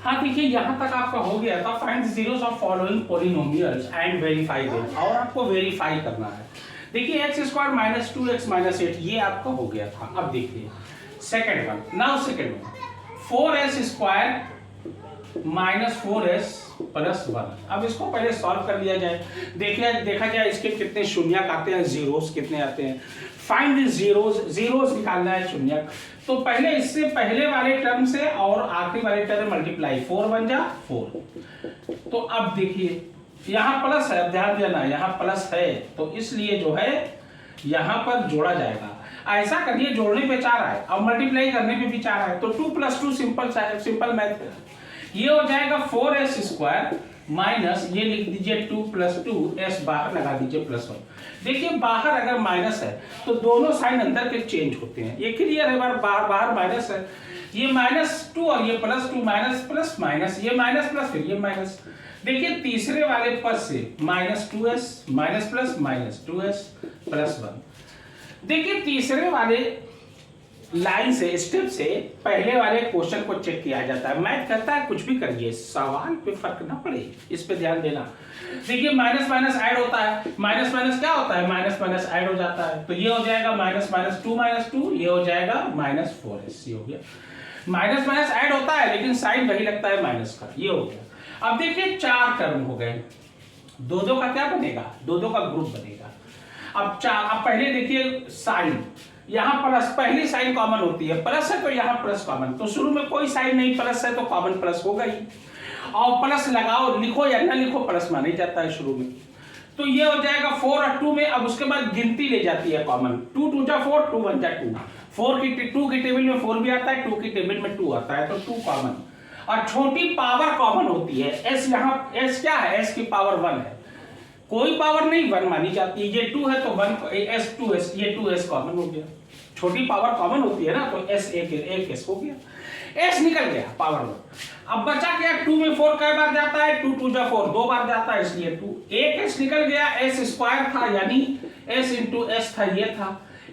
हाँ देखिए यहाँ तक आपका हो गया था, find the zeros of following polynomials and verify them, और आपको वेरीफाई करना है। देखिए x square minus 2x minus 8 ये आपका हो गया था। अब देखिए second one, now second one 4s square minus 4s plus 1। अब इसको पहले सॉल्व कर लिया जाए, देखा जाए इसके कितने शून्यक आते हैं, जीरोस कितने आते हैं। फाइंड द जीरोस, जीरोस निकालना है शून्यक। तो पहले इससे पहले वाले टर्म से और आखिरी वाले टर्म मल्टीप्लाई, 4 बन जा 4। तो अब देखिए यहाँ प्लस है, ध्यान देना यहाँ प्लस है, तो इसलिए जो है यहाँ पर जोड़ा जाएगा। ऐसा करिए जोड़ने पे 4 आए और मल्टीप्लाई करने पे भी 4 आए, तो 2 + 2 सिंपल मैथ, ये हो जाएगा 4s स्क्वायर माइनस, ये लिख दीजिए 2 + 2s, बाहर लगा दीजिए +1। देखिए बाहर अगर माइनस है तो दोनों साइन अंदर के चेंज होते हैं, ये क्लियर है। बाहर माइनस है, ये -2 और ये +2, माइनस प्लस माइनस, ये माइनस प्लस फिर ये माइनस। देखिए तीसरे वाले पद से -2s माइनस प्लस -2s + 1। देखिए तीसरे वाले लाइन से, स्टेप से पहले वाले क्वेश्चन को चेक किया जाता है। मैथ कहता है कुछ भी करिए, सवाल पे फर्क ना पड़े, इस पे ध्यान देना। देखिए माइनस माइनस ऐड होता है, माइनस माइनस क्या होता है, माइनस माइनस ऐड हो जाता है, तो ये हो जाएगा -2 ये हो जाएगा -4s, ये हो गया। माइनस माइनस ऐड होता है लेकिन साइन वही लगता है माइनस का, ये हो गया। अब देखिए 4 टर्म हो गए, 2 का क्या बनेगा, 2 का ग्रुप बनेगा। अब पहले देखिए साइन, यहाँ प्लस, पहली साइन कॉमन होती है, प्लस है तो यहाँ प्लस कॉमन, तो शुरू में कोई साइन नहीं, प्लस है तो कॉमन प्लस होगा ही, और प्लस लगाओ, लिखो या ना लिखो प्लस माना ही जाता है शुरू में। तो ये हो जाएगा 4 और 2 में। अब उसके बाद गिनती ले जाती है कॉमन, 2 × 2 = 4, 2 × 1 = 2, 2 की टेबल में 4 भी आता है, 2 की टेबल में 2 आता है, तो 2 कॉमन। और छोटी पावर कॉमन होती है, s, यहाँ s क्या है, s की पावर 1 है, कोई पावर नहीं 1 मानी जाती है। ये 2 है तो 1 s 2s, ये 2s कॉमन हो गया, छोटी पावर कॉमन होती है ना, तो s एक s हो गया, s निकल गया पावर 1। अब बचा क्या, 2 में 4 कई बार जाता है, 2 × 2 = 4, 2 बार जाता है, इसलिए 2, एक s निकल गया, s स्क्वायर था यानी s × s था, ये था,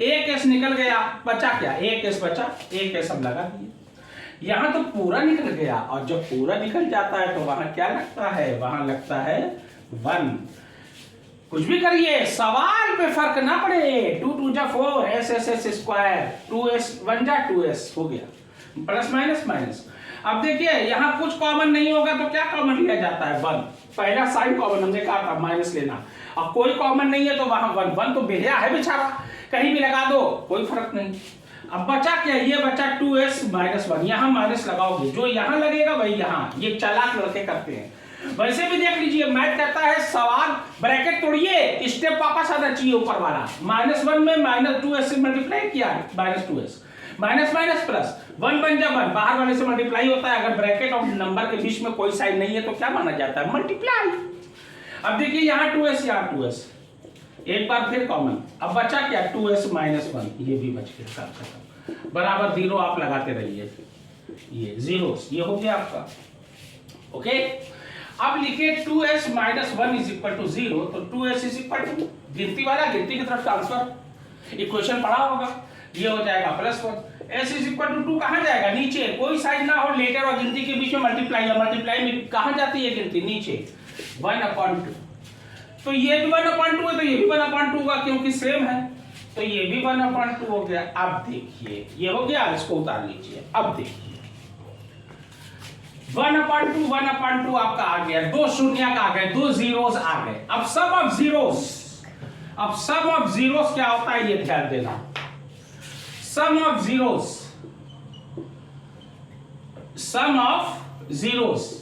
एक s निकल गया, बचा क्या, एक s बचा, एक s हम लगा दिए। यहाँ तो पूरा निकल गया, और जब पूरा निकल जाता है तो वहां क्या लगता है, वहां लगता है 1। कुछ भी करिए, सवाल पे फर्क ना पड़े, 2 × 2 = 4, s स्क्वायर, 2s 1 = 2s हो गया, प्लस माइनस माइनस। अब देखिए यहाँ कुछ कॉमन नहीं होगा तो क्या कॉमन लिया जाता है, 1, पहला साइन कॉमन, हमने कहा था माइनस लेना, अब कोई कॉमन नहीं है तो वहां 1 तो बेहिया है बेचारा, कहीं भी लगा दो कोई फर्क नहीं। अब बचा क्या, ये बचा 2s - 1, यहाँ माइनस लगाओगे, जो यहाँ लगेगा वही यहाँ, ये चालाक लड़के करते हैं। वैसे भी देख लीजिए, मैथ कहता है सवाल ब्रैकेट तोड़िए, स्टेप वापस आना चाहिए ऊपर वाला, -1 में -2s से मल्टीप्लाई किया है, -2s, माइनस माइनस प्लस, 1 बन जा 1, बाहर वाले से मल्टीप्लाई होता है, अगर ब्रैकेट और नंबर के बीच में कोई साइन नहीं है तो क्या माना जाता है, मल्टीप्लाई। अब देखिए यहाँ 2s, यहाँ 2s, एक बार फिर कॉमन। अब बचा क्या, 2s - 1, ये भी बच गया, सब खत्म, बराबर 0 आप लगाते रहिए, ये जीरोस, ये हो गया आपका, ओके। अब लिखिए 2s - 1 = 0, तो 2s = गिनती वाला गिनती की तरफ ट्रांसफर, इक्वेशन पढ़ा होगा, ये हो जाएगा +1। s = 2 कहाँ जाएगा, नीचे, कोई साइन ना हो, लेटर और गिनती के बीच में मल्टीप्लाई, या मल्टीप्लाई में कहाँ जाती है गिनती, नीचे, 1/2। तो ये भी 1/2 है तो ये भी 1/2 होगा, क्योंकि सेम है, तो ये भी 1/2 हो गया। अब देखिए ये हो गया, इसको उतार लीजिए। अब देखिए 1/2 आपका आ गया, 2 शून्यक आ गए, 2 जीरोस आ गए। अब सम ऑफ जीरोस, अब सम ऑफ जीरोस क्या होता है ये ध्यान देना, sum of zeros, sum of zeros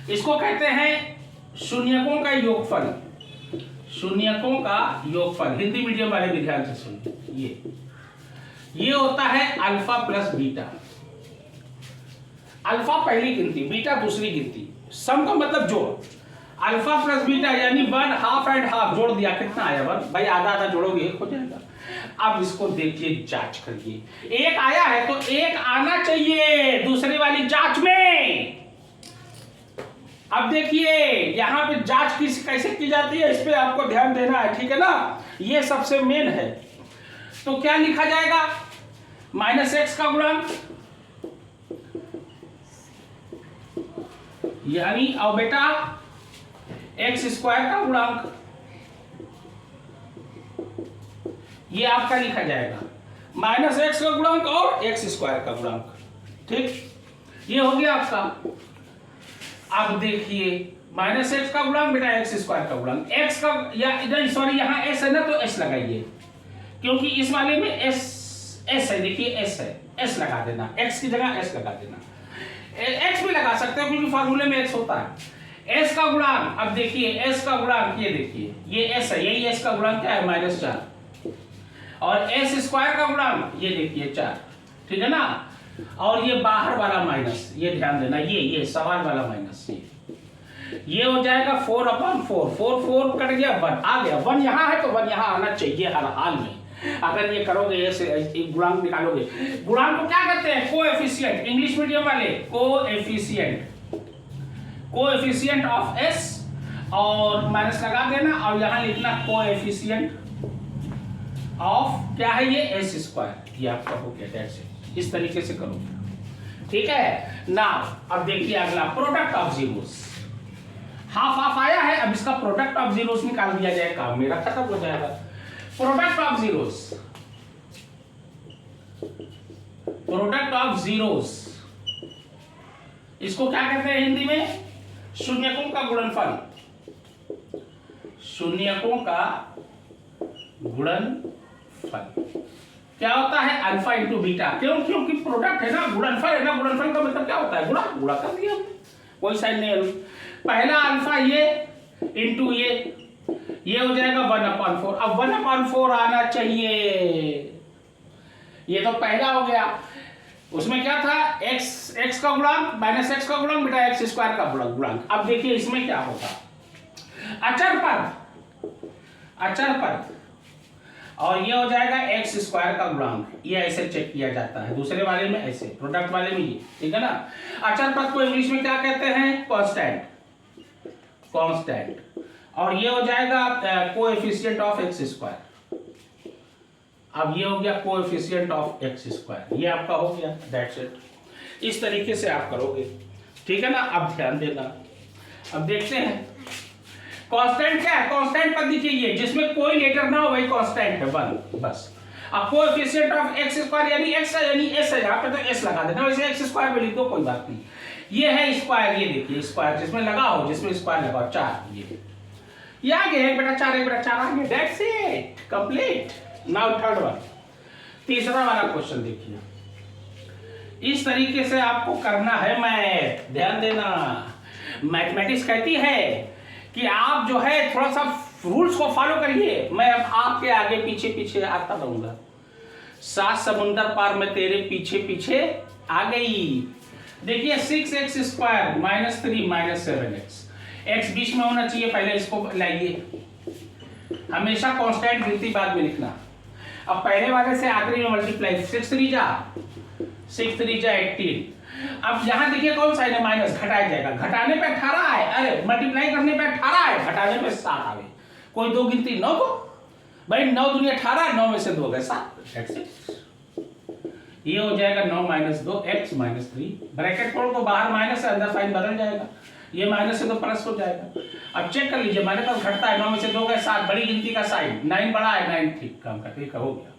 इसको कहते हैं शून्यकों का योगफल, शून्यकों का योगफल। हिंदी मीडियम वाले भी ध्यान से सुनिए, ये होता है अल्फा प्लस बीटा, अल्फा पहली गिनती, बीटा दूसरी गिनती, सम का मतलब जोड़, अल्फा प्लस बीटा यानी 1 हाफ एंड हाफ, जोड़ दिया कितना आया 1, भाई आधा आधा जोड़ोगे 1 हो जाएगा। अब इसको देखिए, जांच करिए, 1 आया है तो 1 आना चाहिए दूसरी वाली जांच में। अब देखिए यहां पे जांच कैसे की जाती है, इस पे आपको ध्यान देना है, ठीक है ना, ये सबसे मेन है। तो क्या लिखा जाएगा, -x का गुणांक यानी अब बेटा एक्स स्क्वायर का गुणांक ये आपका लिखा जाएगा माइनस एक्स का गुणांक और एक्स स्क्वायर का गुणांक। ठीक, ये हो गया आपका। अब देखिए माइनस एक्स का गुणांक बेटा एक्स स्क्वायर का गुणांक, एक्स का या सॉरी यहाँ एस है ना तो एस लगाइए, क्योंकि इस वाले में एस है, देखिए एस है, एस लगा देना, एक्स की जगह एस लगा देना। एक्स भी लगा सकते हो क्योंकि फॉर्मूले में एक्स होता है। एस का गुणांक, अब देखिए एस का गुणांक ये देखिए ये एस है, यही एस का गुणांक क्या है -4, और एस स्क्वायर का गुणांक ये देखिए 4, ठीक है ना। और ये बाहर वाला माइनस, ये ध्यान देना, ये सवाल वाला माइनस, ये हो जाएगा 4/4, 4 कट गया 1 आ गया, 1 यहाँ है तो 1 यहाँ आना चाहिए हर हाल में। अगर ये करोगे ऐसे एक गुणांक निकालोगे, गुणांक को क्या कहते हैं? कोएफिशिएंट, इंग्लिश मीडियम वाले कोएफिशिएंट ऑफ एस, और माइनस लगा देना और यहाँ लिखना कोएफिशिएंट ऑफ क्या है ये एस स्क्वायर, ये आपका हो गया। दैट्स इट, इस तरीके से करोगे, ठीक है ना। अब देखिए अगला प्रोडक्ट ऑफ जीरोस, हाफ आया है, अब इसका प्रोडक्ट ऑफ जीरोस निकाल दिया जाए, काम मेरा खत्म हो जाएगा। प्रोडक्ट ऑफ जीरोस, इसको क्या कहते हैं हिंदी में? शून्यकों का गुणनफल, शून्यकों का गुणनफल क्या होता है? Alpha into beta. क्यों? क्योंकि प्रोडक्ट है ना, गुणनफल है ना, गुणनफल का मतलब क्या होता है? गुणा कर दिया हमने, कोई साइन नहीं है। पहला अल्फा ये इंटू ये हो जाएगा 1/4। अब 1/4 आना चाहिए, ये तो पहला हो गया। उसमें क्या था? x का गुणांक माइनस एक्स का गुणांक बेटा एक्स स्क्वायर का गुणांक। अब देखिए इसमें क्या होगा? अचर पद, और ये हो जाएगा एक्स स्क्वायर का गुणांक। ये ऐसे चेक किया जाता है, दूसरे वाले में ऐसे, प्रोडक्ट वाले में ये, ठीक है ना। अचर पद को इंग्लिश में क्या कहते हैं? कांस्टेंट। और ये हो जाएगा कोएफिशिएंट ऑफ एक्स स्क्वायर। अब ये हो गया कोएफिशिएंट ऑफ एक्स स्क्वायर, ये आपका हो गया। दैट्स इट, इस तरीके से आप करोगे, ठीक है ना। अब ध्यान देना, अब देखते हैं कांस्टेंट क्या है। कांस्टेंट पद देखिए ये जिसमें कोई लेटर ना हो वही कांस्टेंट है, 1 बस। अब कोएफिशिएंट ऑफ एक्स स्क्वायर यानी एक्स है, यानी एस है, यहाँ पे तो एस लगा देना, वैसे एक्स स्क्वायर में लिख दो, कोई बात नहीं। ये है स्क्वायर, ये देखिए स्क्वायर जिसमें लगा हो, जिसमें स्क्वायर लगा हो 4, ये आ गया 1 बटा 4, 1 बटा 4 आ गया। That's it, complete. Now third one, तीसरा वाला क्वेश्चन देखिए, इस तरीके से आपको करना है मैथ। ध्यान देना, मैथमेटिक्स कहती है कि आप जो है थोड़ा सा रूल्स को फॉलो करिए। मैं अब आपके आगे पीछे आता रहूंगा। 7 समुंदर पार मैं तेरे पीछे आ गई। देखिए 6x स्क्वायर -3 -7x, x बीच में होना चाहिए, पहले इसको लाइए। हमेशा कांस्टेंट गिनती बाद में लिखना। अब पहले वाले से आखिरी में मल्टीप्लाई, 6 3 जा 18। अब यहाँ देखिए कौन साइन है? माइनस, घटाया जाएगा। घटाने पे 18 है, अरे मल्टीप्लाई करने पे 18 है, घटाने पे 7 आवे। कोई दो गिनती 9 को, भाई 9 दूनी 18, 9 में से 2 गए 7। ये हो जाएगा 9 - 2 x - 3, ब्रैकेट खोल दो, बाहर माइनस है, अंदर साइन बदल जाएगा, ये माइनस है तो प्लस हो जाएगा। अब चेक कर लीजिए, मेरे पास घटता है, 9 में से 2 गए 7, बड़ी गिनती का साइन, 9 बड़ा है, 9 ठीक काम का, ठीक हो गया।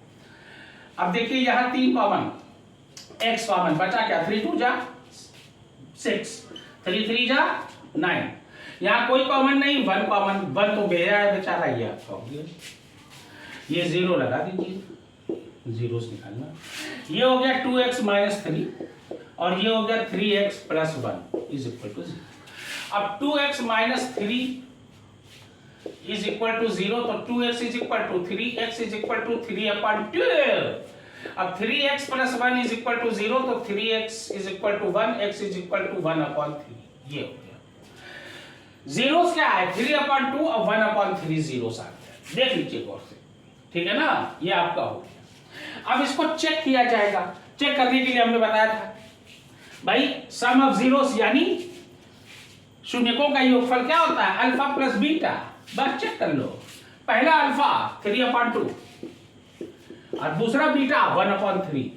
अब देखिए यहाँ 3 कॉमन, x कॉमन बचा क्या? 3 2 जा 6, 3 3 जा 9, यहाँ कोई कॉमन नहीं, 1 कॉमन, 1 तो बेरा है बेचारा, ये आपका हो गया। ये 0 लगा दीजिए, जीरोस निकालना। ये हो गया 2x - 3, और ये हो गया 3x + 1 = 0। अब 2x - 3 = 0, तो 2x = 3x = 3/12। अब 3x + 1 = 0, तो 3x = 1, x = 1/3। ये हो गया। जीरोस क्या है? 3/2 और 1/3 जीरोस आ गया। देख लीजिए गौर से, ठीक है ना, ये आपका हो गया। अब इसको चेक किया जाएगा। चेक करने के लिए हमने बताया था भाई सम ऑफ जीरोस यानी शून्यकों का योगफल क्या होता है? Alpha plus beta. बस चेक कर लो, पहला अल्फा 3/2 और दूसरा बीटा 1/3।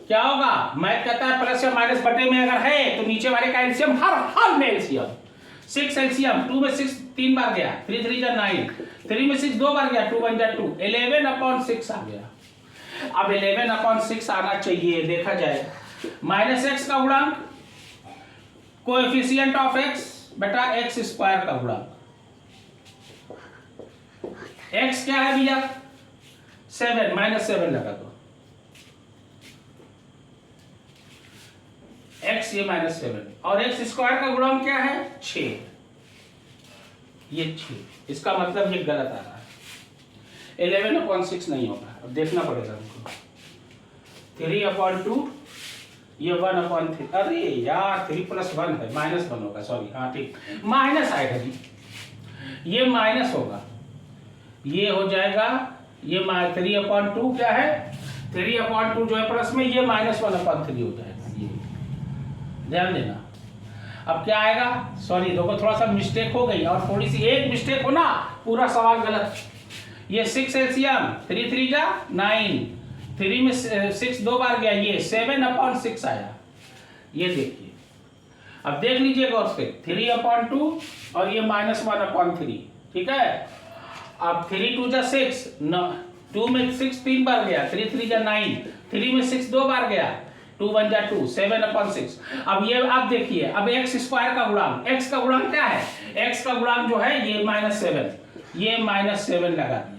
क्या होगा, मैथ कहता है प्लस या माइनस बटे में अगर है तो नीचे वाले का एलसीएम हर हाल में एलसीएम। 6 एलसीएम, 2 में 6 3 बार गया, 3 3 जा 9, 3 में 6 2 बार गया, 2 1 जा 2, 11/6 आ गया। अब 11/6 आना चाहिए, देखा जाए माइनस एक्स का गुणांक, कोएफिशिएंट ऑफ एक्स बटा एक्स स्क्वायर का गुणांक। एक्स क्या है भैया 7, -7 लगा दो, एक्स ये -7 और एक्स स्क्वायर का गुणांक क्या है 6, ये 6, इसका मतलब ये गलत आ रहा है, 11/6 नहीं होगा। अब देखना पड़ेगा हमको, 3/2 ये 1/3, अरे यार 3 + 1 है, -1 होगा, सॉरी, हाँ ठीक, माइनस आएगा जी, ये माइनस होगा, ये हो जाएगा, ये 3/2 क्या है, 3/2 जो है प्लस में, ये -1/3 हो जाएगा, ये ध्यान देना। अब क्या आएगा, सॉरी देखो थोड़ा सा मिस्टेक हो गई, और थोड़ी सी एक मिस्टेक हो ना पूरा सवाल गलत। ये 6 एलसीएम, 3 3 जा 9, 3 में 6 2 बार गया, ये 7/6 आया, ये देखिए। अब देख लीजिए गौर से, 3/2 और ये -1/3, ठीक है। अब 3 2 जा 6, 2 में 6 3 बार गया, 3 3 जा 9, 3 में 6 2 बार गया, 2 1 जा 2, 7/6। अब ये आप देखिए, अब एक्स स्क्वायर का गुणांक, एक्स का गुणांक क्या है, एक्स का गुणांक जो है ये -7, ये -7 लगा दिया।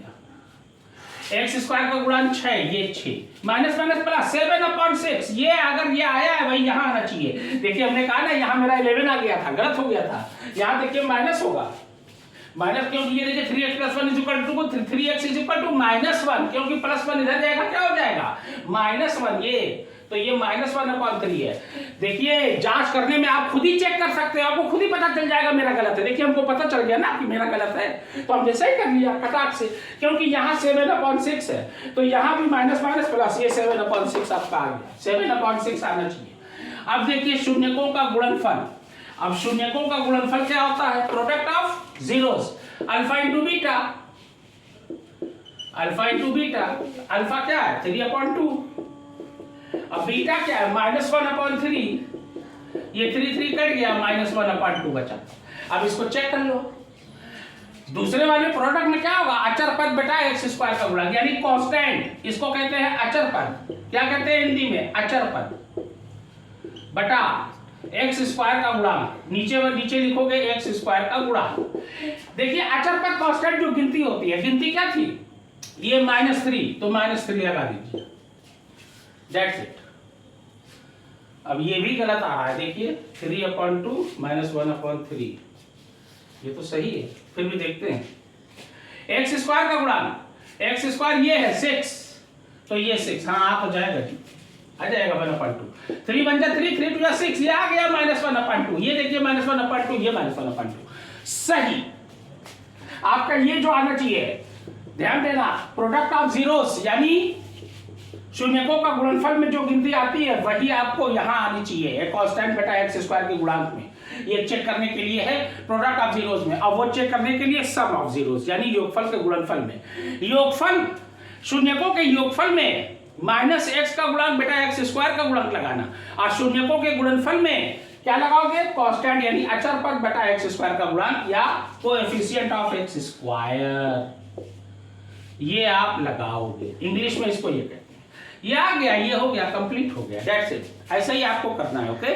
एक्स स्क्वायर का गुणांक 6, ये 6, माइनस माइनस प्लस 7/6, ये अगर ये आया है भाई यहाँ आना चाहिए। देखिए हमने कहा ना यहाँ मेरा 11 आ गया था, गलत हो गया था, यहाँ देखिए माइनस होगा, माइनस क्योंकि ये देखिए 3x + 1 = 3x = -1, क्योंकि +1 इधर जाएगा क्या हो जाएगा -1, ये तो ये -1/3 है। देखिए जांच करने में आप खुद ही चेक कर सकते हो, आपको खुद ही पता चल जाएगा मेरा गलत है। देखिए हमको पता चल गया ना कि मेरा गलत है, तो हमने सही कर लिया कटाक से, क्योंकि यहाँ 7/6 है तो यहाँ भी माइनस माइनस प्लस, ये 7/6 आपका आ गया, 7/6 आना चाहिए। अब देखिए शून्यकों का गुणनफल, अब शून्यकों का गुणनफल क्या होता है, product of zeros, alpha into beta, alpha into beta, alpha क्या है 3/2, अब बीटा क्या है -1/3, ये 3 3 कट गया, -1/2 बचा। अब इसको चेक कर लो, दूसरे वाले प्रोडक्ट में क्या होगा, अचर पद बटा एक्स स्क्वायर का गुणांक, यानी कांस्टेंट, इसको कहते हैं अचर पद, क्या कहते हैं हिंदी में अचर पद, बटा एक्स स्क्वायर का गुणांक, नीचे लिखोगे एक्स स्क्वायर का गुणांक। देखिए अचर पद कांस्टेंट जो गिनती होती है, गिनती क्या थी, ये -3, तो -3 लगा दीजिए, दैट्स इट। अब ये भी गलत आ रहा है, देखिए 3/2 -1/3, ये तो सही है, फिर भी देखते हैं। एक्स स्क्वायर का गुणांक, एक्स स्क्वायर ये है 6, तो ये 6, हाँ आ तो जाएगा जी, आ जाएगा 1/2, 3 1 जा 3, 3 2 जा 6, ये आ गया -1/2, ये देखिए -1/2, ये -1/2, सही। आपका ये जो आना चाहिए, ध्यान देना, प्रोडक्ट ऑफ जीरोस यानी शून्यकों का गुणनफल में जो गिनती आती है वही आपको यहाँ आनी चाहिए, कांस्टेंट बटा एक्स स्क्वायर के गुणांक में। ये चेक करने के लिए है प्रोडक्ट ऑफ जीरोस में, और वो चेक करने के लिए सम ऑफ जीरोस यानी योगफल के गुणनफल में। योगफल शून्यकों के योगफल में -x का गुणांक बटा एक्स स्क्वायर का गुणांक लगाना, और शून्यकों के गुणनफल में क्या लगाओगे, कांस्टेंट यानी अचर पद बटा एक्स स्क्वायर का गुणांक या कोएफिशिएंट ऑफ एक्स स्क्वायर, ये आप लगाओगे, इंग्लिश में इसको ये कहते हैं। ये आ गया, ये हो गया, कंप्लीट हो गया, दैट्स इट। ऐसा ही आपको करना है, ओके।